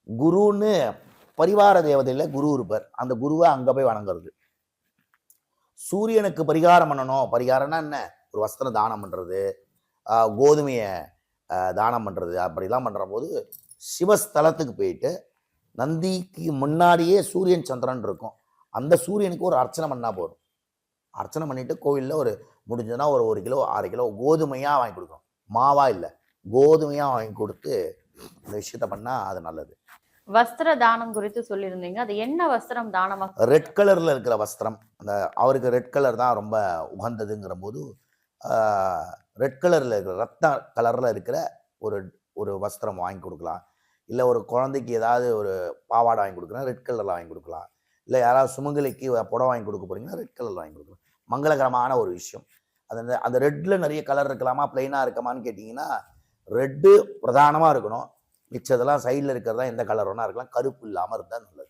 குருன்னு பரிவார தேவதையில் குரு இருப்பார். அந்த குருவை அங்கே போய் வணங்குறது. சூரியனுக்கு பரிகாரம் பண்ணணும். பரிகாரம்னா என்ன? ஒரு வஸ்திரம் தானம் பண்ணுறது, கோதுமையை தானம் பண்ணுறது, அப்படிலாம் பண்ணுற போது சிவஸ்தலத்துக்கு போயிட்டு நந்திக்கு முன்னாடியே சூரியன் சந்திரன் இருக்கும். அந்த சூரியனுக்கு ஒரு அர்ச்சனை பண்ணால் போதும். அர்ச்சனை பண்ணிவிட்டு கோவிலில் ஒரு முடிஞ்சதுன்னா ஒரு 1 கிலோ 6 கிலோ கோதுமையாக வாங்கி கொடுக்கணும். மாவா இல்லை, கோதுமையாக வாங்கி கொடுத்து இந்த விஷயத்த பண்ணால் அது நல்லது. வஸ்திர தானம் குறித்து சொல்லியிருந்தீங்க. அது என்ன வஸ்திரம் தானமாக? ரெட் கலரில் இருக்கிற வஸ்திரம். அந்த அவருக்கு ரெட் கலர் தான் ரொம்ப உகந்ததுங்கிற போது ரெட் கலரில் இருக்கிற ரத்த கலரில் இருக்கிற ஒரு ஒரு வஸ்திரம் வாங்கி கொடுக்கலாம். இல்லை ஒரு குழந்தைக்கு ஏதாவது ஒரு பாவாடை வாங்கி கொடுக்குறேன், ரெட் கலரில் வாங்கி கொடுக்கலாம். இல்லை யாராவது சுமங்கலிக்கு புடவை வாங்கி கொடுக்க போகிறீங்கன்னா ரெட் கலரில் வாங்கி கொடுக்கலாம். மங்களகரமான ஒரு விஷயம். அந்த அந்த ரெட்டில் நிறைய கலர் இருக்கலாமா, பிளெயினாக இருக்கமான்னு கேட்டிங்கன்னா ரெட்டு பிரதானமாக இருக்கணும். மிச்சதெல்லாம் சைடில் இருக்கிறதா எந்த கலர் வேணா இருக்கலாம், கருப்பு இல்லாமல் இருந்தால் நல்லது.